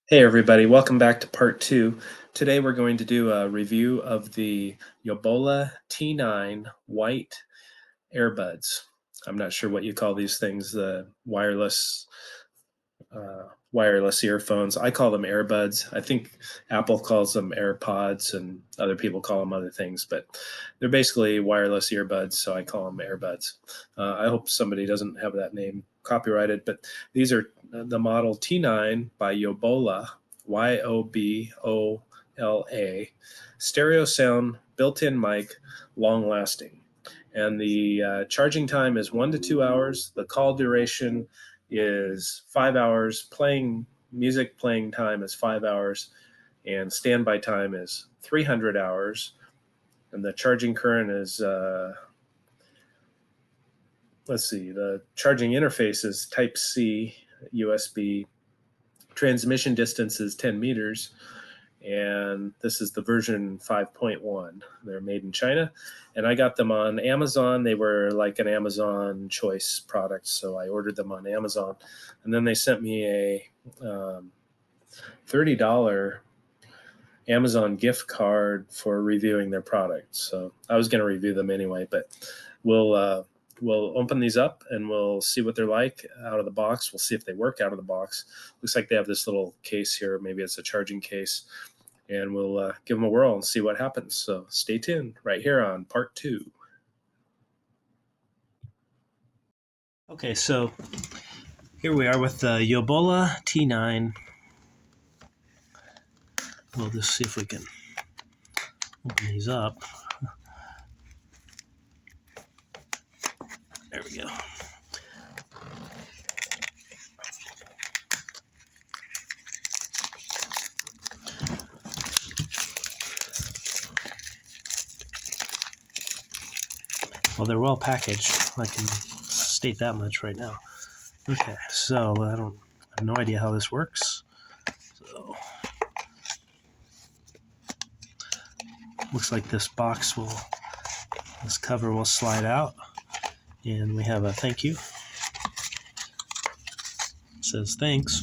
Hey everybody, welcome back to part two. Today we're going to do a review of the Yobola T9 white AirBuds. I'm not sure what you call these things, the wireless earphones. I call them AirBuds. I think Apple calls them AirPods and other people call them other things, but they're basically wireless earbuds, so I call them AirBuds. I hope somebody doesn't have that name copyrighted, but these are the model T9 by Yobola, Yobola, stereo sound, built-in mic, long lasting. And the charging time is 1 to 2 hours. The call duration is 5 hours. Playing time is 5 hours, and standby time is 300 hours. And the charging current is the charging interface is Type C USB. Transmission distance is 10 meters, and this is the version 5.1. They're made in China, and I got them on Amazon. They were like an Amazon Choice product, so I ordered them on Amazon, and then they sent me a $30 Amazon gift card for reviewing their products. So I was going to review them anyway, but we'll open these up and we'll see what they're like out of the box. We'll see if they work out of the box. Looks like they have this little case here. Maybe it's a charging case, and we'll give them a whirl and see what happens. So stay tuned right here on part two. Okay, so here we are with the Yobola T9. We'll just see if we can open these up. There we go. Well, they're well packaged. I can state that much right now. Okay, so I have no idea how this works. So looks like this cover will slide out, and we have a thank you. It says thanks,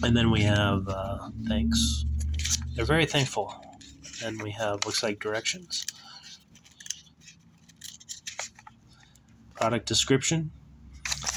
and then we have thanks. They're very thankful. Then we have looks like directions, product description.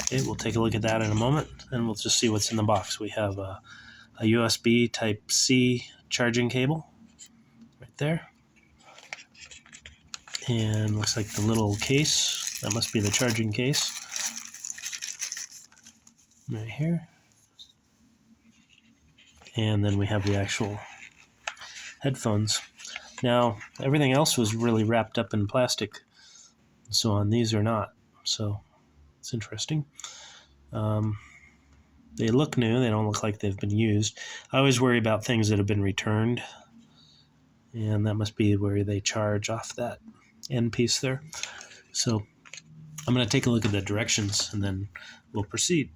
Okay, we'll take a look at that in a moment, and we'll just see what's in the box. We have a USB Type C charging cable right there, and looks like the little case. That must be the charging case right here. And then we have the actual headphones. Now, everything else was really wrapped up in plastic, so on these are not. So it's interesting. They look new. They don't look like they've been used. I always worry about things that have been returned, and that must be where they charge off that end piece there. So I'm going to take a look at the directions, and then we'll proceed.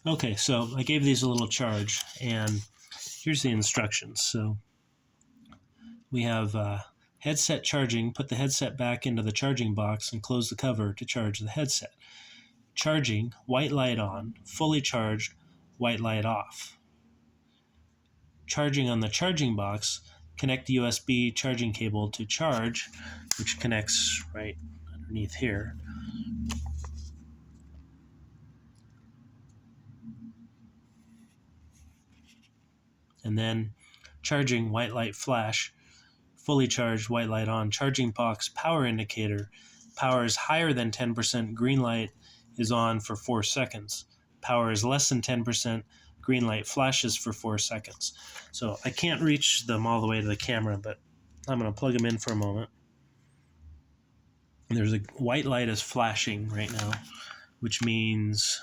Okay, so I gave these a little charge, and here's the instructions. So we have headset charging. Put the headset back into the charging box and close the cover to charge the headset. Charging, white light on. Fully charged, white light off. Charging on the charging box, connect the USB charging cable to charge, which connects right underneath here. And then charging, white light flash, fully charged, white light on. Charging box power indicator. Power is higher than 10%, green light is on for 4 seconds. Power is less than 10%, green light flashes for 4 seconds. So I can't reach them all the way to the camera, but I'm going to plug them in for a moment. And there's a white light is flashing right now, which means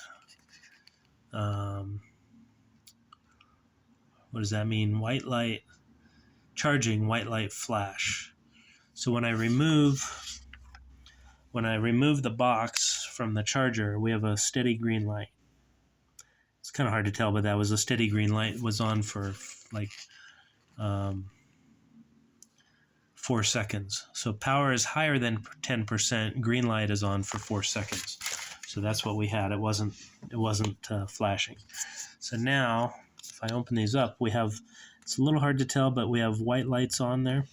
what does that mean? White light charging, white light flash. So when I remove the box from the charger, we have a steady green light. It's kind of hard to tell, but that was a steady green light. It was on for like 4 seconds. So power is higher than 10%. Green light is on for 4 seconds. So that's what we had. It wasn't flashing. So now, if I open these up, we have, it's a little hard to tell, but we have white lights on there.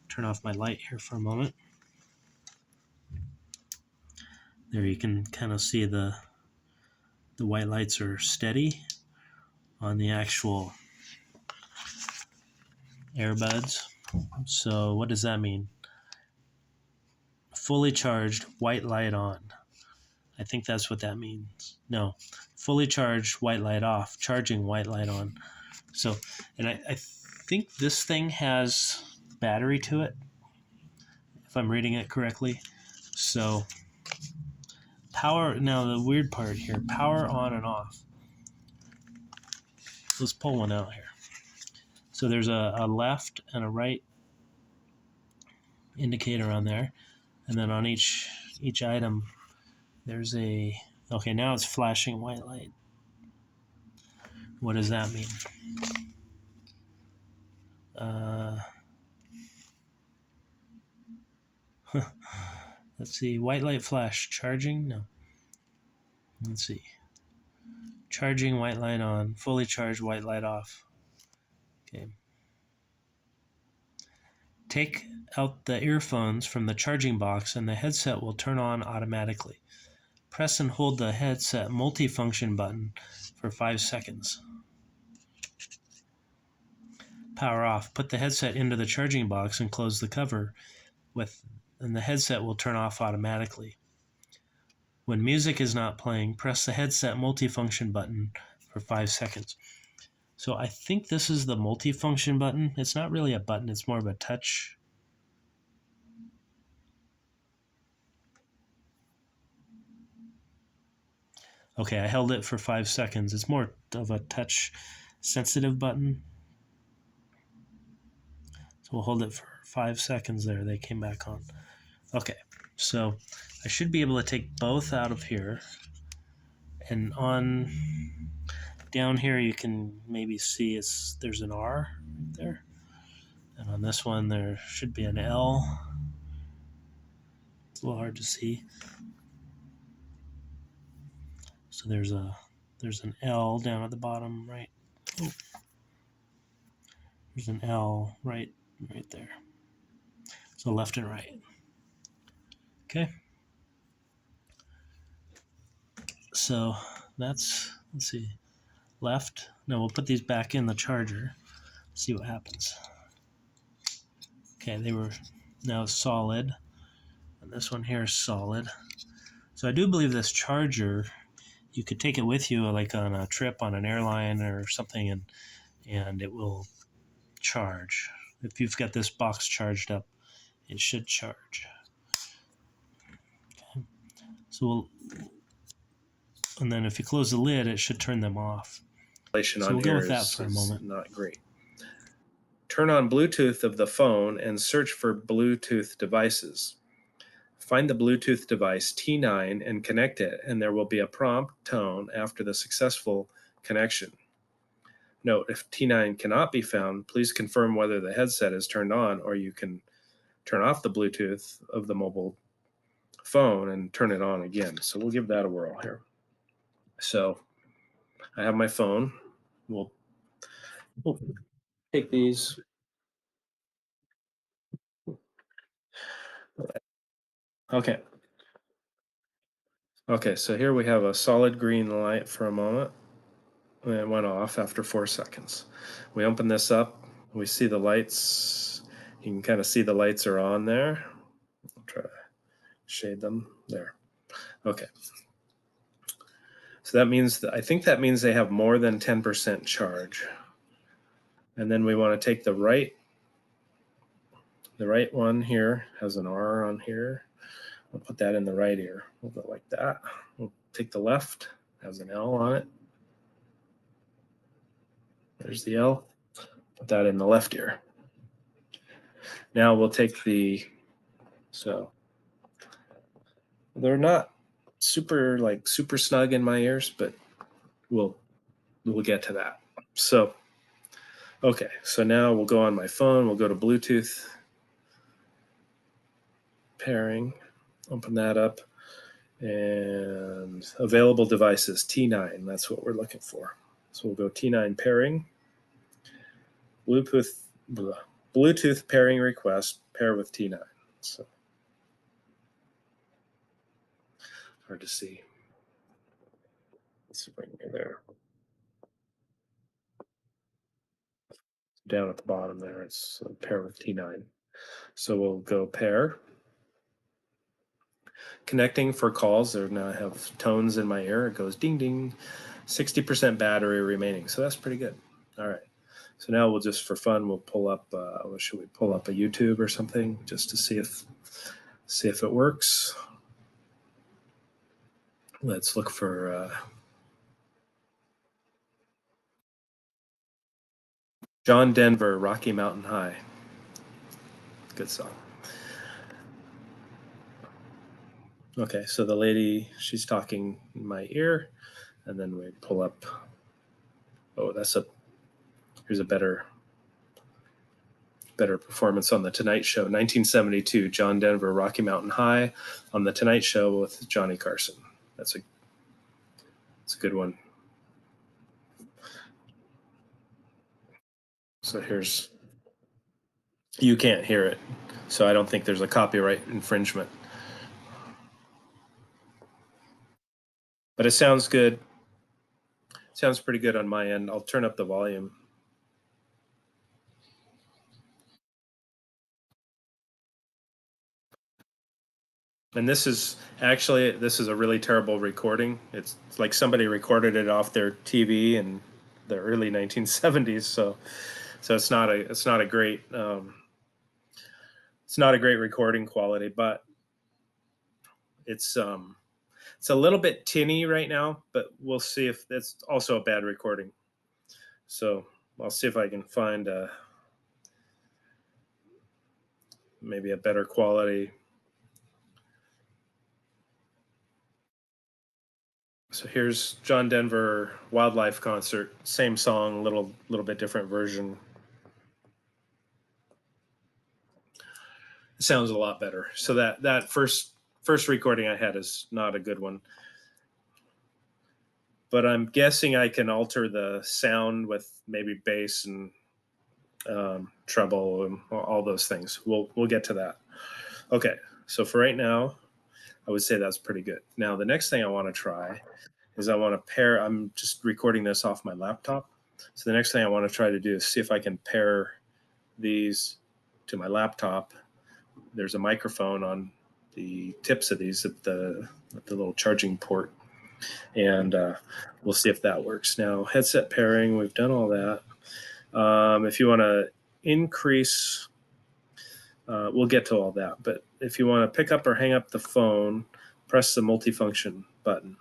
Turn off my light here for a moment. There you can kind of see the white lights are steady on the actual AirBuds. So what does that mean? Fully charged, white light on. I think that's what that means. No, fully charged, white light off, charging, white light on. So, and I think this thing has battery to it, if I'm reading it correctly. So, power, now the weird part here, power on and off. Let's pull one out here. So there's a left and a right indicator on there. And then on each item, there's a, okay, now it's flashing white light. What does that mean? Let's see, white light flash, charging? No. Let's see. Charging, white light on, fully charged, white light off. Okay. Take out the earphones from the charging box and the headset will turn on automatically. Press and hold the headset multifunction button for 5 seconds. Power off. Put the headset into the charging box and close the cover, and the headset will turn off automatically. When music is not playing, press the headset multifunction button for 5 seconds. So I think this is the multifunction button. It's not really a button, it's more of a touch. Okay, I held it for 5 seconds. It's more of a touch sensitive button. So we'll hold it for 5 seconds there. They came back on. Okay, so I should be able to take both out of here. And on down here you can maybe see there's an R right there. And on this one there should be an L. It's a little hard to see. So there's an L down at the bottom right. Oh. There's an L right there. So left and right. Okay. So that's, let's see, left. No, we'll put these back in the charger. See what happens. Okay, they were now solid. And this one here is solid. So I do believe this charger, you could take it with you like on a trip on an airline or something, and it will charge. If you've got this box charged up, it should charge. Okay. So and then if you close the lid, it should turn them off. So we'll go with that for a moment. Not great. Turn on Bluetooth of the phone and search for Bluetooth devices. Find the Bluetooth device T9 and connect it, and there will be a prompt tone after the successful connection. Note, if T9 cannot be found, please confirm whether the headset is turned on, or you can turn off the Bluetooth of the mobile phone and turn it on again. So we'll give that a whirl here. So I have my phone. We'll take these. Okay. Okay, so here we have a solid green light for a moment. And it went off after 4 seconds. We open this up. We see the lights. You can kind of see the lights are on there. I'll try to shade them there. Okay. So that means I think that means they have more than 10% charge. And then we want to take the right one here has an R on here. We'll put that in the right ear. We'll go like that. We'll take the left, has an L on it. There's the L. Put that in the left ear. Now we'll take so they're not super snug in my ears, but we'll get to that. So, okay, so now we'll go on my phone. We'll go to Bluetooth pairing, open that up, And available devices, T9, that's what we're looking for. So we'll go T9 pairing, Bluetooth pairing request, pair with T9. So hard to see. Let's bring it there. Down at the bottom there, it's pair with T9. So we'll go pair. Connecting for calls. There now I have tones in my ear. It goes ding ding. 60% battery remaining. So that's pretty good. All right. So now we'll just for fun we'll pull up. What should we pull up, a YouTube or something just to see if it works. Let's look for John Denver, Rocky Mountain High. Good song. Okay, so the lady, she's talking in my ear, and then we pull up. Oh, here's a better performance on the Tonight Show. 1972, John Denver, Rocky Mountain High, on the Tonight Show with Johnny Carson. It's a good one. So you can't hear it, so I don't think there's a copyright infringement. But it sounds good. Sounds pretty good on my end. I'll turn up the volume. And this is a really terrible recording. It's like somebody recorded it off their TV in the early 1970s. So it's not a great recording quality, but it's a little bit tinny right now. But we'll see if it's also a bad recording. So I'll see if I can find maybe a better quality. So here's John Denver Wildlife Concert, same song, little bit different version. It sounds a lot better. So that first recording I had is not a good one. But I'm guessing I can alter the sound with maybe bass and treble and all those things. We'll get to that. Okay, so for right now, I would say that's pretty good. Now the next thing I want to try is I want to pair. I'm just recording this off my laptop. So the next thing I want to try to do is see if I can pair these to my laptop. There's a microphone on the tips of these at the little charging port, and we'll see if that works. Now headset pairing, we've done all that. If you want to increase, we'll get to all that, but if you want to pick up or hang up the phone, press the multifunction button.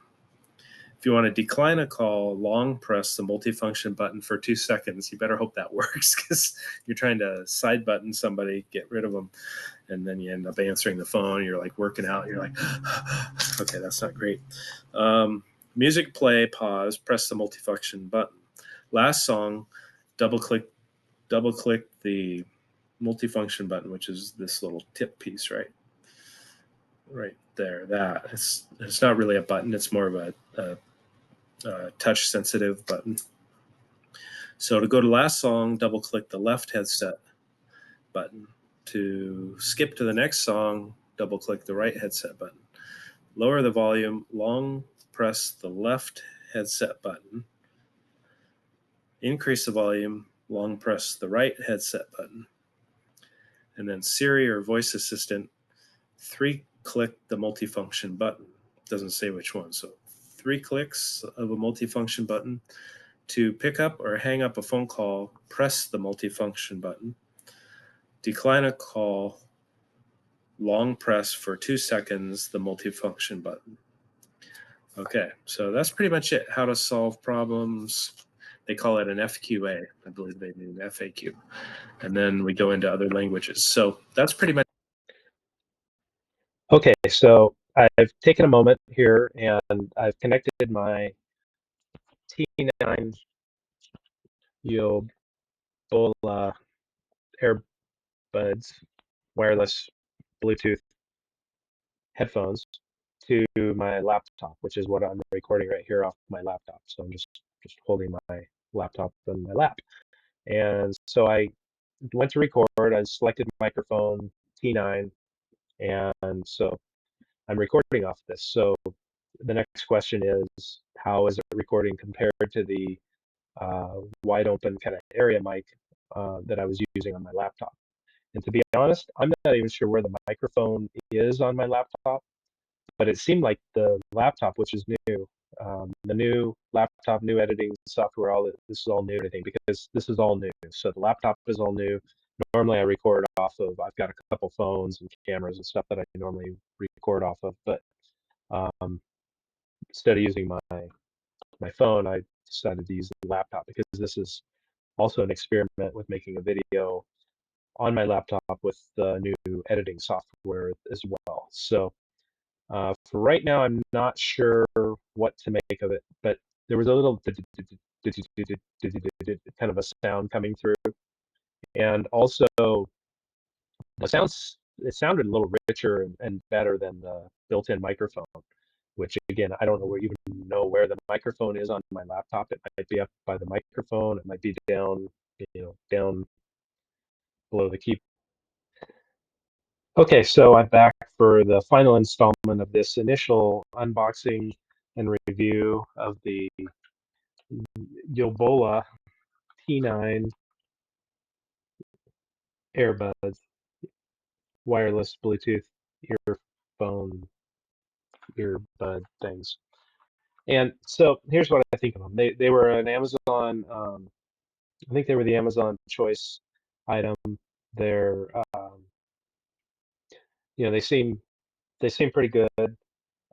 If you want to decline a call, long press the multifunction button for 2 seconds. You better hope that works, because you're trying to side button somebody, get rid of them, and then you end up answering the phone. You're like working out. You're like, okay, that's not great. Music play, pause, press the multifunction button. Last song, double click the multifunction button, which is this little tip piece right there. That it's not really a button. It's more of a touch sensitive button. So to go to last song, double click the left headset button. To skip to the next song, double click the right headset button. Lower the volume, long press the left headset button. Increase the volume, long press the right headset button. And then Siri or voice assistant, 3-click the multifunction button. It doesn't say which one. So 3 clicks of a multifunction button. To pick up or hang up a phone call, press the multifunction button. Decline a call, long press for 2 seconds the multifunction button. Okay, so that's pretty much it. How to solve problems. They call it an FQA. I believe they mean FAQ. And then we go into other languages. So that's pretty much. Okay, so I've taken a moment here and I've connected my T9 Yobola AirBuds wireless Bluetooth headphones to my laptop, which is what I'm recording right here off my laptop. So I'm just holding my laptop in my lap. And so I went to record. I selected microphone T9, and so I'm recording off this. So the next question is, how is it recording compared to the wide open kind of area mic that I was using on my laptop? And to be honest, I'm not even sure where the microphone is on my laptop, but it seemed like the laptop, which is new, the new laptop, new editing software, this is all new, I think, because this is all new. So the laptop is all new. Normally I record off of, I've got a couple phones and cameras and stuff that I normally record off of, but um, instead of using my phone, I decided to use the laptop because this is also an experiment with making a video on my laptop with the new editing software as well. So for right now, I'm not sure what to make of it, but there was a little kind of a sound coming through, and also it sounded a little richer and better than the built-in microphone, which again, I don't know even know where the microphone is on my laptop. It might be up by the microphone, it might be down, down below the key. Okay, so I'm back for the final installment of this initial unboxing and review of the Yobola T9 AirBuds wireless Bluetooth earphone earbud things. And so here's what I think of them. They were an Amazon. I think they were the Amazon Choice item. They're they seem pretty good.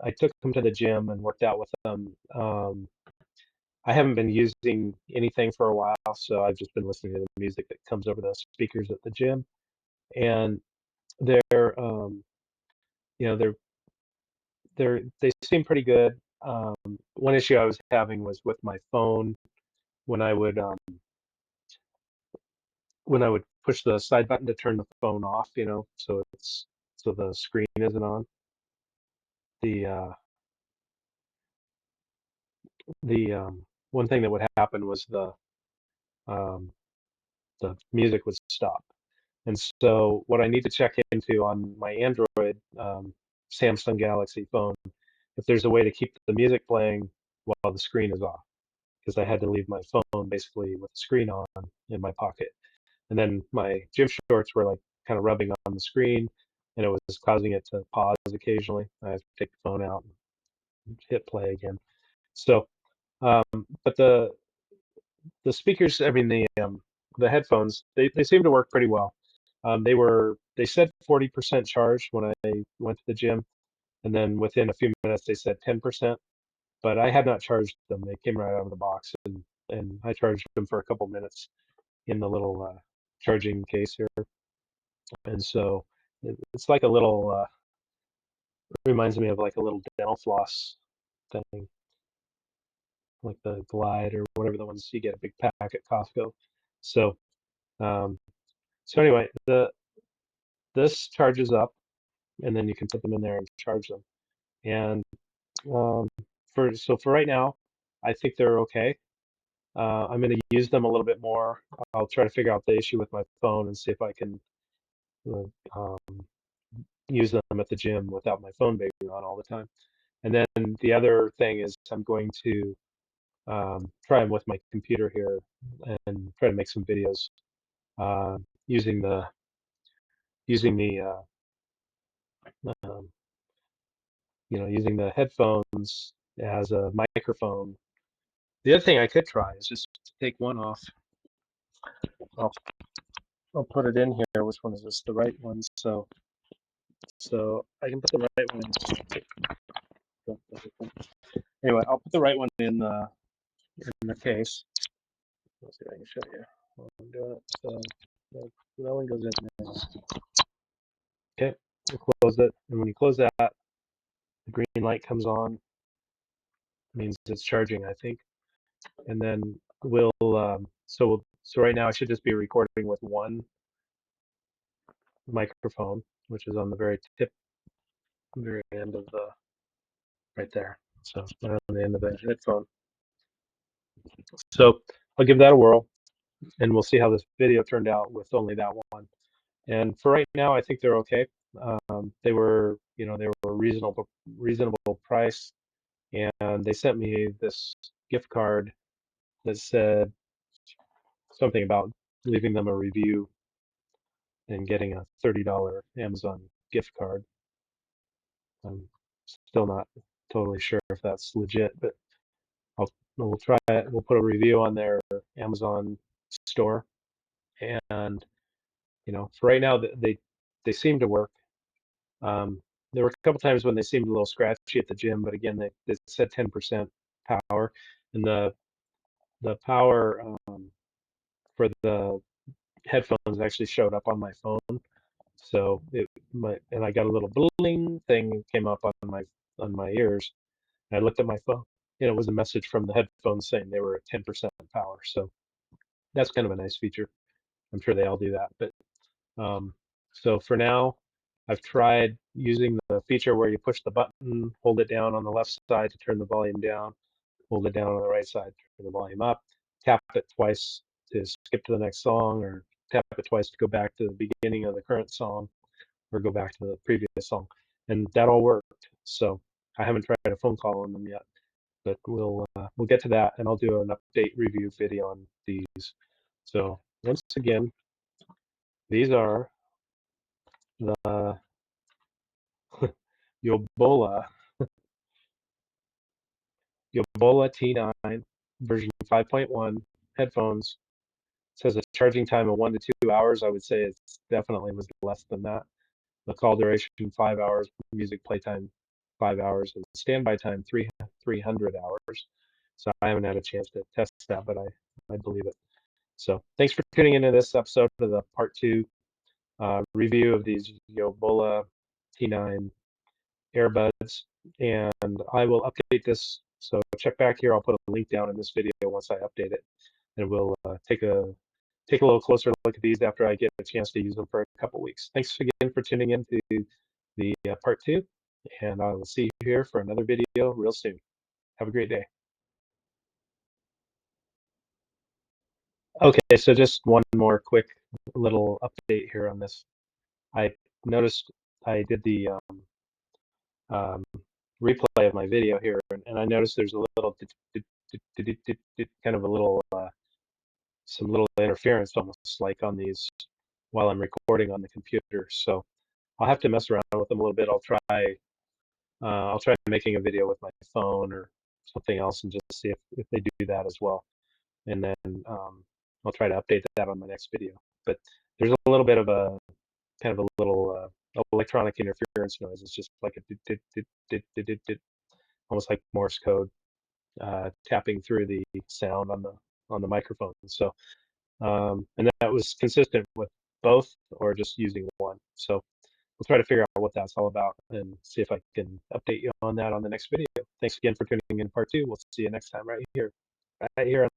I took them to the gym and worked out with them. I haven't been using anything for a while, so I've just been listening to the music that comes over the speakers at the gym. And they're they're they seem pretty good. One issue I was having was with my phone when I would push the side button to turn the phone off, so the screen isn't on. The one thing that would happen was um, the music would stop. And so what I need to check into on my Android Samsung Galaxy phone, if there's a way to keep the music playing while the screen is off, because I had to leave my phone basically with the screen on in my pocket. And then my gym shorts were like kind of rubbing on the screen, and it was causing it to pause occasionally. I have to take the phone out and hit play again. So, but the speakers, I mean the headphones, they seem to work pretty well. They said 40% charged when I went to the gym, and then within a few minutes they said 10%. But I had not charged them; they came right out of the box, and I charged them for a couple minutes in the little charging case here, and so it's like a little reminds me of like a little dental floss thing, like the Glide or whatever the ones you get a big pack at Costco. So um, so anyway, the this charges up, and then you can put them in there and charge them. And um, for right now, I think they're okay. I'm going to use them a little bit more. I'll try to figure out the issue with my phone and see if I can uh, um, use them at the gym without my phone being on all the time. And then the other thing is I'm going to try them with my computer here and try to make some videos uh, using the um, using the headphones as a microphone. The other thing I could try is just to take one off. I'll, I'll put it in here. Which one is this? The right one. So I can put the right one. Anyway, I'll put the right one in the case. Let's see if I can show you while I'm doing it. So that one goes in now. Okay, we'll close it. And when you close that, the green light comes on. It means it's charging, I think. And then so right now I should just be recording with one microphone, which is on the very end of the right there. So right on the end of the headphone. So I'll give that a whirl, and we'll see how this video turned out with only that one. And for right now, I think they're okay. They were, they were reasonable price, and they sent me this gift card that said something about leaving them a review and getting a $30 Amazon gift card. I'm still not totally sure if that's legit, but we'll try it. We'll put a review on their Amazon store, and for right now, they seem to work. There were a couple times when they seemed a little scratchy at the gym, but again, they said 10% power, and the power for the headphones actually showed up on my phone. So and I got a little bling thing came up on my ears. And I looked at my phone, and it was a message from the headphones saying they were at 10% power. So that's kind of a nice feature. I'm sure they all do that, but so for now, I've tried using the feature where you push the button, hold it down on the left side to turn the volume down, hold it down on the right side to turn the volume up, tap it twice to skip to the next song, or tap it twice to go back to the beginning of the current song, or go back to the previous song. And that all worked. So I haven't tried a phone call on them yet, but we'll get to that, and I'll do an update review video on these. So once again, these are the Yobola T9 version 5.1 headphones. It says a charging time of 1 to 2 hours. I would say it's definitely was less than that. The call duration 5 hours, music playtime 5 hours, and standby time 300 hours. So I haven't had a chance to test that, but I believe it. So thanks for tuning into this episode of the part 2 review of these Yobola T9 AirBuds, and I will update this. So check back here. I'll put a link down in this video once I update it, and we'll take a little closer look at these after I get a chance to use them for a couple weeks. Thanks again for tuning in to the part 2, and I will see you here for another video real soon. Have a great day. Okay, so just one more quick little update here on this. I noticed I did the um, replay of my video here, and I noticed there's a little kind of a little some little interference, almost like on these while I'm recording on the computer. So I'll have to mess around with them a little bit. I'll try making a video with my phone or something else, and just see if they do that as well. And then I'll try to update that on my next video. But there's a little bit of a kind of a little electronic interference noise. It's just like almost like Morse code tapping through the sound on the microphone. So and that was consistent with both, or just using one. So we'll try to figure out what that's all about and see if I can update you on that on the next video. Thanks again for tuning in part 2. We'll see you next time right here